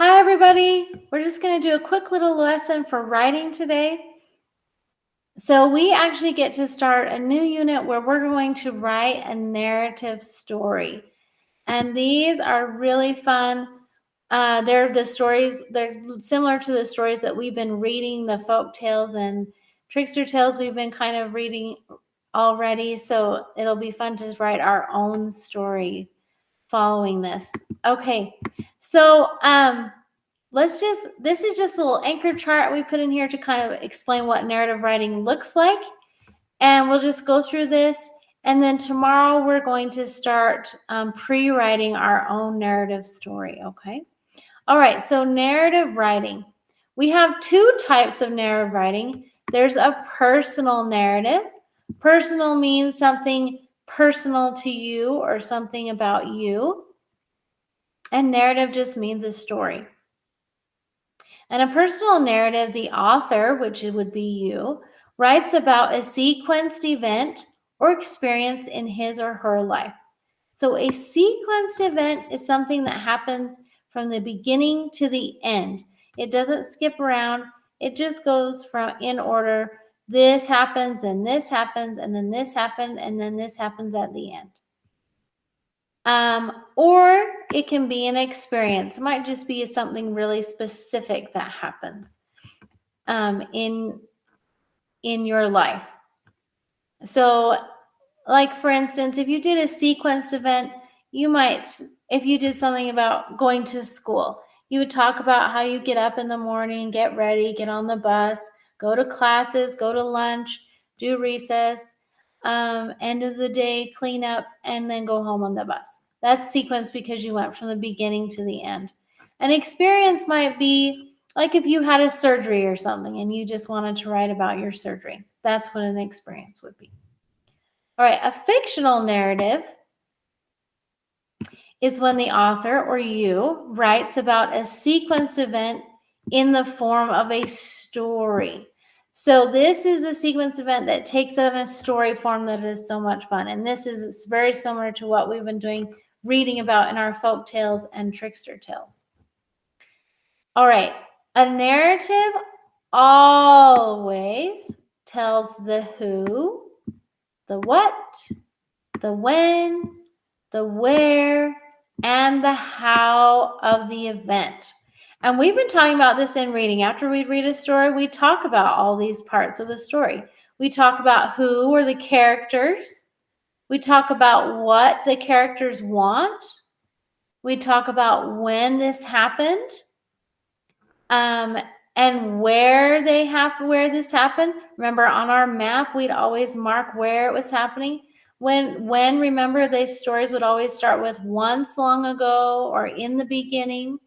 Hi, everybody. We're just going to do a quick little lesson for writing today. So we actually get to start a new unit where we're going to write a narrative story. And these are really fun. They're similar to the stories that we've been reading, the folk tales and trickster tales we've been kind of reading already. So it'll be fun to write our own story following this. Okay, so this is just a little anchor chart we put in here to kind of explain what narrative writing looks like. And we'll just go through this. And then tomorrow we're going to start pre-writing our own narrative story, okay? All right, so narrative writing. We have two types of narrative writing. There's a personal narrative. Personal means something personal to you or something about you. And narrative just means a story. And a personal narrative, the author, which it would be you, writes about a sequenced event or experience in his or her life. So a sequenced event is something that happens from the beginning to the end. It doesn't skip around. It just goes from in order. This happens and this happens and then this happened and then this happens at the end. Or it can be an experience. It might just be something really specific that happens in your life. So, like for instance, if you did a sequenced event, you might, if you did something about going to school, you would talk about how you get up in the morning, get ready, get on the bus, go to classes, go to lunch, do recess, end of the day, clean up, and then go home on the bus. That's sequence because you went from the beginning to the end. An experience might be like if you had a surgery or something and you just wanted to write about your surgery. That's what an experience would be. All right, a fictional narrative is when the author or you writes about a sequence event in the form of a story. So this is a sequence event that takes on a story form that is so much fun. And this is very similar to what we've been doing, reading about in our folk tales and trickster tales. All right, a narrative always tells the who, the what, the when, the where, and the how of the event. And we've been talking about this in reading. After we read a story, we talk about all these parts of the story. We talk about who or the characters. We talk about what the characters want. We talk about when this happened, and where this happened. Remember, on our map, we'd always mark where it was happening. When remember, these stories would always start with once long ago or in the beginning.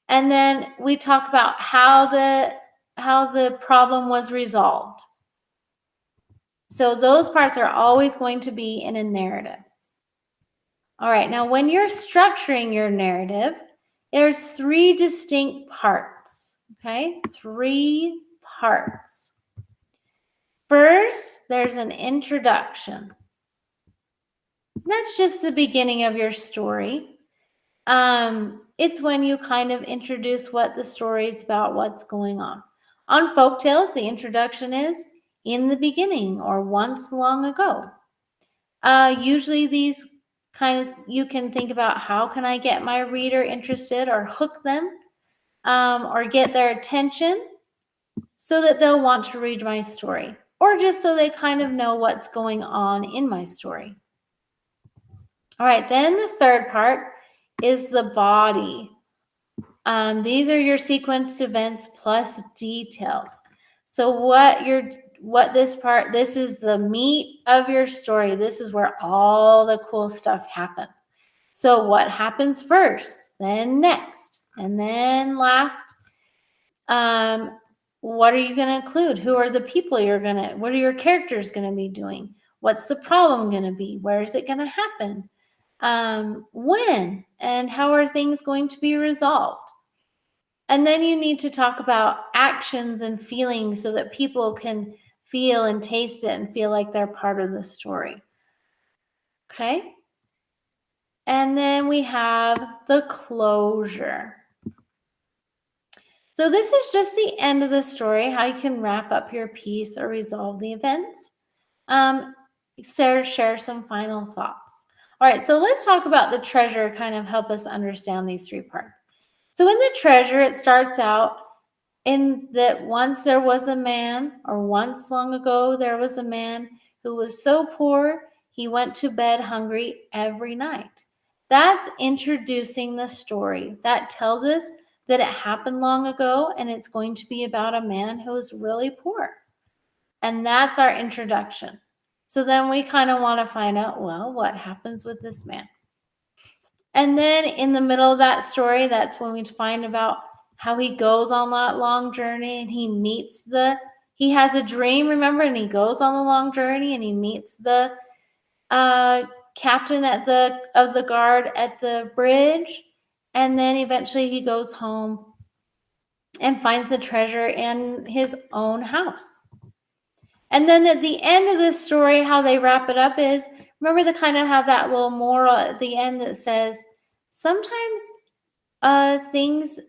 And then we talk about how the problem was resolved. So those parts are always going to be in a narrative. All right, now when you're structuring your narrative, there's three distinct parts, okay? Three parts. First, there's an introduction. That's just the beginning of your story. It's when you kind of introduce what the story is about, what's going on. On folktales, the introduction is in the beginning or once long ago. Usually these you can think about how can I get my reader interested or hook them or get their attention so that they'll want to read my story, or just so they kind of know what's going on in my story. All right, then the third part is the body. These are your sequence events plus details. So this is the meat of your story. This is where all the cool stuff happens. So what happens first, then next, and then last? What are you going to include? Who are the people what are your characters going to be doing? What's the problem going to be? Where is it going to happen? When and how are things going to be resolved? And then you need to talk about actions and feelings so that people can feel and taste it and feel like they're part of the story. Okay? And then we have the closure. So this is just the end of the story, how you can wrap up your piece or resolve the events. Sarah, share some final thoughts. All right, so let's talk about the treasure, kind of help us understand these three parts. So in the treasure, it starts out in that once there was a man, or once long ago, there was a man who was so poor, he went to bed hungry every night. That's introducing the story. That tells us that it happened long ago and it's going to be about a man who was really poor. And that's our introduction. So then we kind of want to find out, well, what happens with this man? And then in the middle of that story, that's when we find about how he goes on that long journey and he has a dream, remember, and he goes on the long journey and he meets the captain of the guard at the bridge. And then eventually he goes home and finds the treasure in his own house. And then at the end of the story, how they wrap it up is, remember the kind of have that little moral at the end that says, sometimes things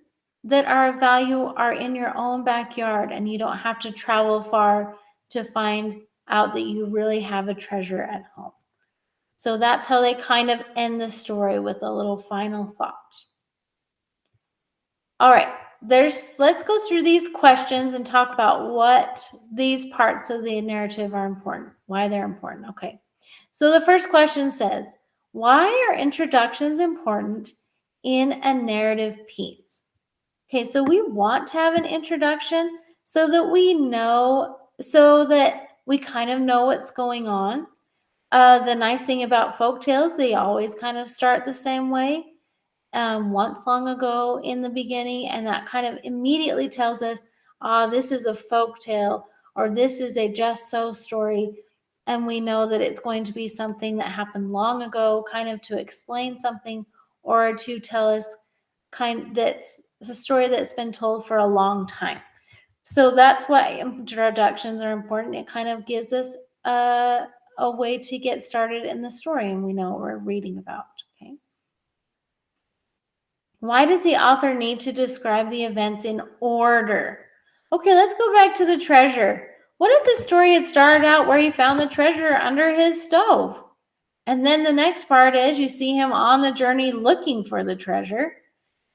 that are of value are in your own backyard and you don't have to travel far to find out that you really have a treasure at home. So that's how they kind of end the story, with a little final thought. All right, let's go through these questions and talk about what these parts of the narrative are important, why they're important. Okay, so the first question says, why are introductions important in a narrative piece? Okay, so we want to have an introduction so that we kind of know what's going on. The nice thing about folktales, they always kind of start the same way. Once long ago in the beginning, and that kind of immediately tells us, this is a folktale, or this is a just so story, and we know that it's going to be something that happened long ago, kind of to explain something, or to tell us that's a story that's been told for a long time. So that's why introductions are important. It kind of gives us a way to get started in the story, and we know what we're reading about. Okay. Why does the author need to describe the events in order? Okay, let's go back to the treasure. What if the story had started out where he found the treasure under his stove? And then the next part is you see him on the journey looking for the treasure.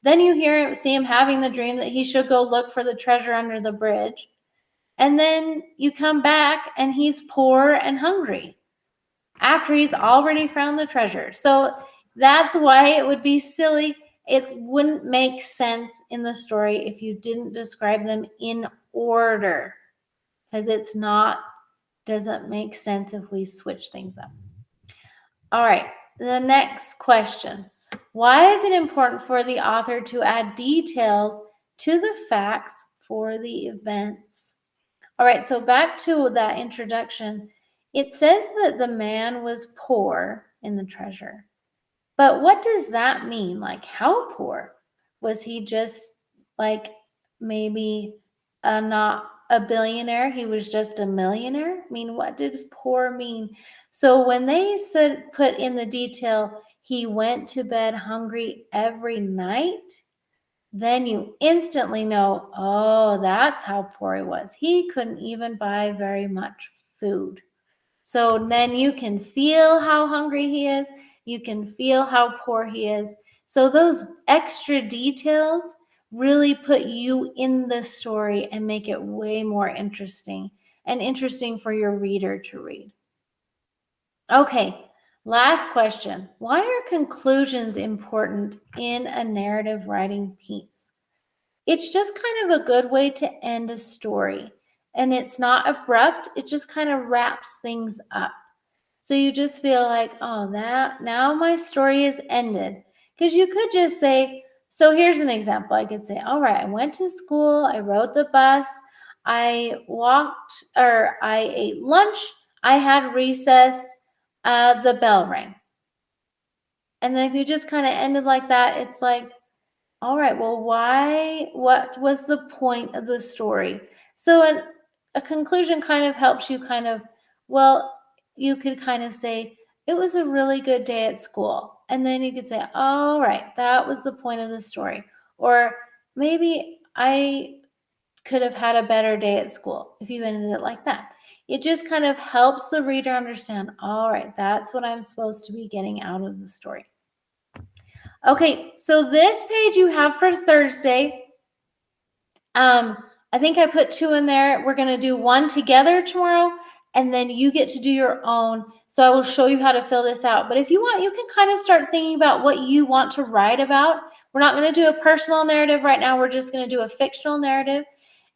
Then you see him having the dream that he should go look for the treasure under the bridge. And then you come back and he's poor and hungry after he's already found the treasure. So that's why it would be silly. It wouldn't make sense in the story if you didn't describe them in order, because doesn't make sense if we switch things up. All right, the next question. Why is it important for the author to add details to the facts for the events? All right, so back to that introduction. It says that the man was poor in the treasure. But what does that mean? Like, how poor? Was he just like maybe not a billionaire? He was just a millionaire? I mean, what does poor mean? So when they put in the detail, he went to bed hungry every night, then you instantly know, oh, that's how poor he was. He couldn't even buy very much food. So then you can feel how hungry he is. You can feel how poor he is. So those extra details really put you in the story and make it way more interesting for your reader to read. Okay, last question. Why are conclusions important in a narrative writing piece? It's just kind of a good way to end a story. And it's not abrupt, it just kind of wraps things up. So you just feel like, oh, now my story is ended. Because you could just say, so here's an example. I could say, all right, I went to school, I rode the bus, I walked, or I ate lunch, I had recess, the bell rang. And then if you just kind of ended like that, it's like, all right, well, what was the point of the story? So a conclusion kind of helps you you could kind of say, it was a really good day at school. And then you could say, all right, that was the point of the story. Or maybe I could have had a better day at school if you ended it like that. It just kind of helps the reader understand, all right, that's what I'm supposed to be getting out of the story. Okay, so this page you have for Thursday. I think I put 2 in there. We're going to do one together tomorrow, and then you get to do your own. So I will show you how to fill this out. But if you want, you can kind of start thinking about what you want to write about. We're not going to do a personal narrative right now. We're just going to do a fictional narrative.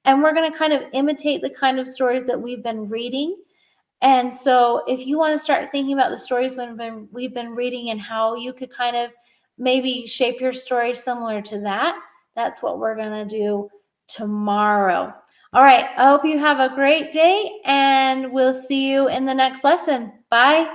And we're going to kind of imitate the kind of stories that we've been reading. And so if you want to start thinking about the stories we've been reading and how you could kind of maybe shape your story similar to that, that's what we're going to do tomorrow. All right, I hope you have a great day, and we'll see you in the next lesson. Bye.